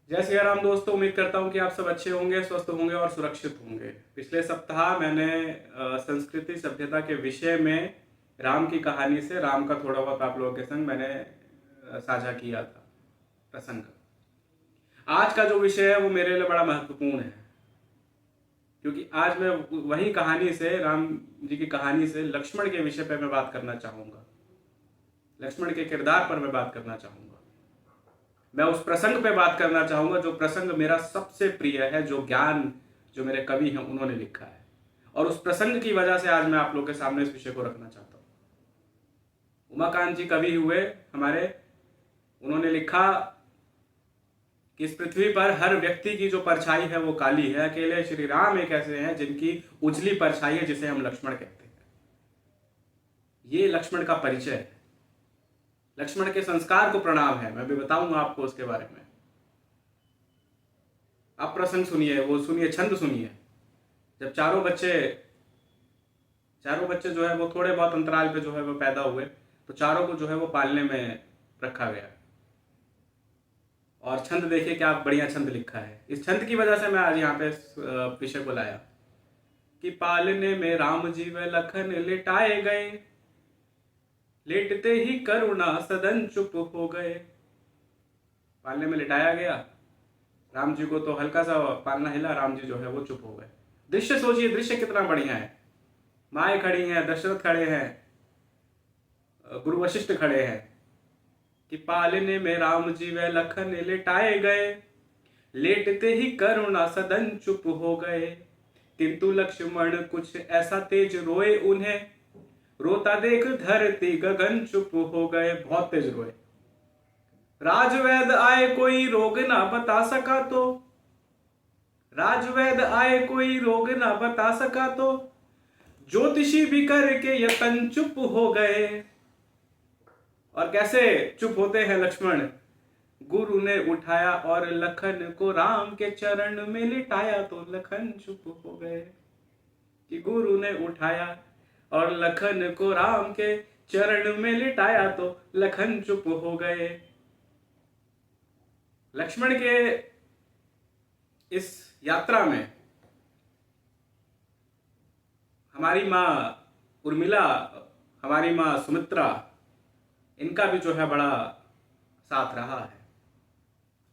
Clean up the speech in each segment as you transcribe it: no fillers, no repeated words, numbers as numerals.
जय श्री राम दोस्तों, उम्मीद करता हूँ कि आप सब अच्छे होंगे, स्वस्थ होंगे और सुरक्षित होंगे। पिछले सप्ताह मैंने संस्कृति सभ्यता के विषय में राम की कहानी से राम का थोड़ा बहुत आप लोगों के संग मैंने साझा किया था प्रसंग। आज का जो विषय है वो मेरे लिए बड़ा महत्वपूर्ण है, क्योंकि आज मैं वही कहानी से, राम जी की कहानी से लक्ष्मण के विषय पर मैं बात करना चाहूँगा। लक्ष्मण के किरदार पर मैं बात करना चाहूँगा। मैं उस प्रसंग पे बात करना चाहूंगा जो प्रसंग मेरा सबसे प्रिय है, जो ज्ञान जो मेरे कवि हैं उन्होंने लिखा है, और उस प्रसंग की वजह से आज मैं आप लोग के सामने इस विषय को रखना चाहता हूं। उमाकांत जी कवि हुए हमारे, उन्होंने लिखा कि इस पृथ्वी पर हर व्यक्ति की जो परछाई है वो काली है, अकेले श्री राम एक ऐसे हैं जिनकी उजली परछाई है, जिसे हम लक्ष्मण कहते हैं। ये लक्ष्मण का परिचय है, लक्ष्मण के संस्कार को प्रणाम है। मैं भी बताऊंगा आपको उसके बारे में। आप प्रसंग सुनिए, वो सुनिए, छंद सुनिए। जब चारों बच्चे जो है वो थोड़े बहुत अंतराल पे जो है वो पैदा हुए, तो चारों को जो है वो पालने में रखा गया। और छंद देखिए क्या बढ़िया छंद लिखा है। इस छंद की वजह से मैं आज यहाँ पे इस विषय को लाया कि पालने में राम जी व लखन लेटाए गए, लेटते ही करुणा सदन चुप हो गए। पालने में लिटाया गया, राम जी को तो हल्का सा पालना हिला, राम जी जो है वो चुप हो गए। दृश्य सोचिए, दृश्य कितना बढ़िया है। माए खड़ी हैं, दशरथ खड़े हैं, गुरु वशिष्ठ खड़े हैं कि पालने में राम जी व लखन लेटाए गए, लेटते ही करुणा सदन चुप हो गए। किंतु लक्ष्मण कुछ ऐसा तेज रोए उन्हें, रोता देख धरती गगन चुप हो गए। बहुत तेज रोए। राजवैद आए कोई रोग ना बता सका तो, राजवैद आए कोई रोग ना बता सका तो, ज्योतिषी भी करके यतन चुप हो गए। और कैसे चुप होते हैं लक्ष्मण? गुरु ने उठाया और लखन को राम के चरण में लिटाया तो लखन चुप हो गए। कि गुरु ने उठाया और लखन को राम के चरण में लिटाया तो लखन चुप हो गए। लक्ष्मण के इस यात्रा में हमारी माँ उर्मिला, हमारी माँ सुमित्रा, इनका भी जो है बड़ा साथ रहा है।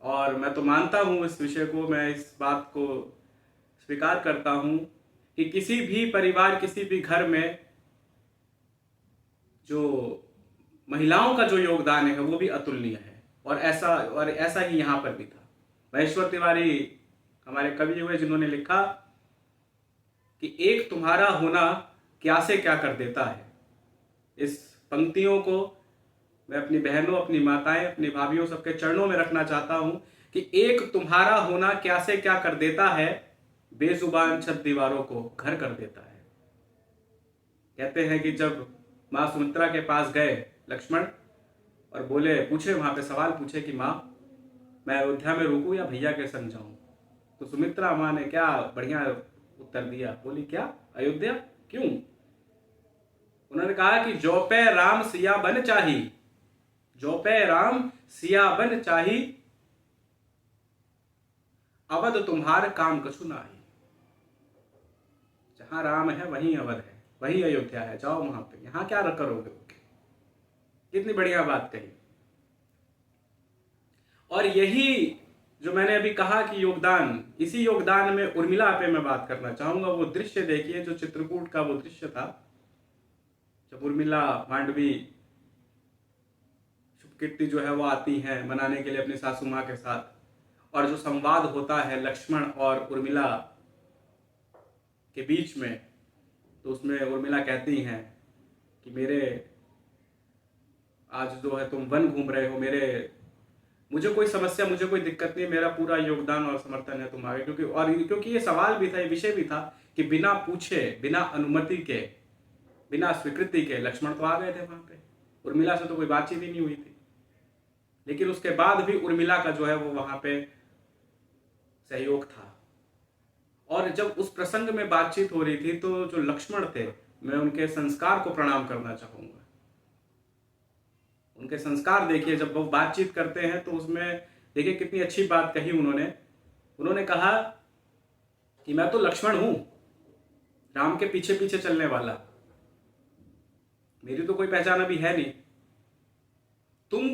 और मैं तो मानता हूँ इस विषय को, मैं इस बात को स्वीकार करता हूँ कि किसी भी परिवार, किसी भी घर में जो महिलाओं का जो योगदान है वो भी अतुलनीय है। और ऐसा ही यहाँ पर भी था। महेश्वर तिवारी हमारे कवि हुए जिन्होंने लिखा कि एक तुम्हारा होना क्या से क्या कर देता है। इस पंक्तियों को मैं अपनी बहनों, अपनी माताएं, अपनी भाभियों, सबके चरणों में रखना चाहता हूं कि एक तुम्हारा होना क्या से क्या कर देता है, बेजुबान छत दीवारों को घर कर देता है। कहते हैं कि जब मां सुमित्रा के पास गए लक्ष्मण और बोले, पूछे, वहां पे सवाल पूछे कि मां, मैं अयोध्या में रुकूं या भैया के संग जाऊं, तो सुमित्रा मां ने क्या बढ़िया उत्तर दिया। बोली, क्या अयोध्या, क्यों? उन्होंने कहा कि जो पे राम सिया बन चाही, जो पे राम सिया बन चाही, अवध तुम्हार काम कछु नाही। जहां राम है वहीं अवध है, वही अयोध्या है, जाओ वहां पे, यहां क्या करोगे। कितनी बढ़िया बात कही। और यही जो मैंने अभी कहा कि योगदान, इसी योगदान में उर्मिला पे मैं बात करना चाहूंगा। वो दृश्य देखिए जो चित्रकूट का वो दृश्य था, जब उर्मिला, मांडवी, शुभकीर्ति जो है वो आती हैं मनाने के लिए अपनी सासू माँ के साथ, और जो संवाद होता है लक्ष्मण और उर्मिला के बीच में, तो उसमें उर्मिला कहती हैं कि मेरे आज जो है तुम वन घूम रहे हो, मुझे कोई समस्या, मुझे कोई दिक्कत नहीं, मेरा पूरा योगदान और समर्थन है तुम आगे। क्योंकि ये सवाल भी था, ये विषय भी था कि बिना पूछे, बिना अनुमति के, बिना स्वीकृति के लक्ष्मण तो आ गए थे वहां पे। उर्मिला से तो कोई बातचीत ही नहीं हुई थी, लेकिन उसके बाद भी उर्मिला का जो है वो वहां पे सहयोग था। और जब उस प्रसंग में बातचीत हो रही थी तो जो लक्ष्मण थे, मैं उनके संस्कार को प्रणाम करना चाहूंगा। उनके संस्कार देखिए, जब वो बातचीत करते हैं तो उसमें देखिए कितनी अच्छी बात कही उन्होंने कहा कि मैं तो लक्ष्मण हूं, राम के पीछे पीछे चलने वाला, मेरी तो कोई पहचान अभी है नहीं। तुम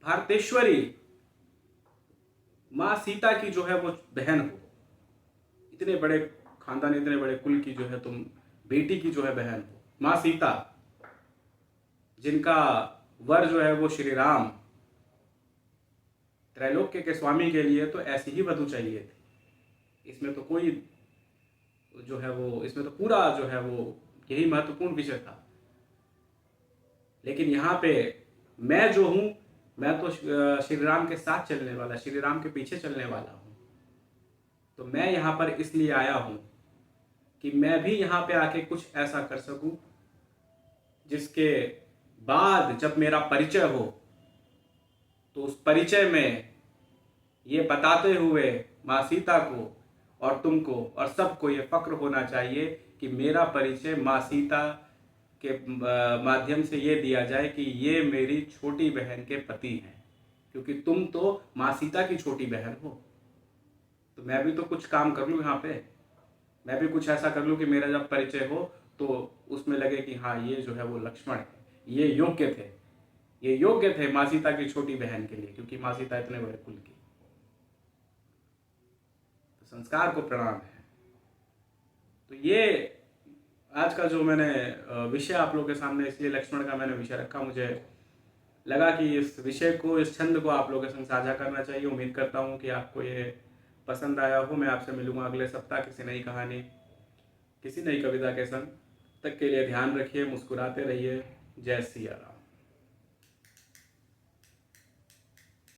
भारतेश्वरी माँ सीता की जो है वो बहन हो, इतने बड़े खानदान, इतने बड़े कुल की जो है तुम बेटी की जो है बहन हो, माँ सीता, जिनका वर जो है वो श्री राम, त्रैलोक्य के स्वामी के लिए तो ऐसी ही वधु चाहिए थी। इसमें तो कोई जो है वो, इसमें तो पूरा जो है वो यही महत्वपूर्ण विषय था। लेकिन यहाँ पे मैं जो हूं, मैं तो श्री राम के साथ चलने वाला, श्री राम के पीछे चलने वाला हूं। तो मैं यहाँ पर इसलिए आया हूं कि मैं भी यहाँ पे आके कुछ ऐसा कर सकूं जिसके बाद जब मेरा परिचय हो तो उस परिचय में ये बताते हुए माँ सीता को और तुमको और सबको ये फक्र होना चाहिए कि मेरा परिचय माँ सीता के माध्यम से ये दिया जाए कि ये मेरी छोटी बहन के पति हैं, क्योंकि तुम तो माँ सीता की छोटी बहन हो। तो मैं भी तो कुछ काम कर लूँ यहाँ पे, मैं भी कुछ ऐसा कर लूँ कि मेरा जब परिचय हो तो उसमें लगे कि हाँ ये जो है वो लक्ष्मण है, ये योग्य थे माँ सीता की छोटी बहन के लिए, क्योंकि माँ सीता इतने बड़े कुल की। तो संस्कार को प्रणाम है। तो ये आज का जो मैंने विषय आप लोगों के सामने, इसलिए लक्ष्मण का मैंने विषय रखा, मुझे लगा कि इस विषय को, इस छंद को आप लोगों के संग साझा करना चाहिए। उम्मीद करता हूँ कि आपको ये पसंद आया हो। मैं आपसे मिलूंगा अगले सप्ताह किसी नई कहानी, किसी नई कविता के संग। तक के लिए ध्यान रखिए, मुस्कुराते रहिए। जय सिया राम।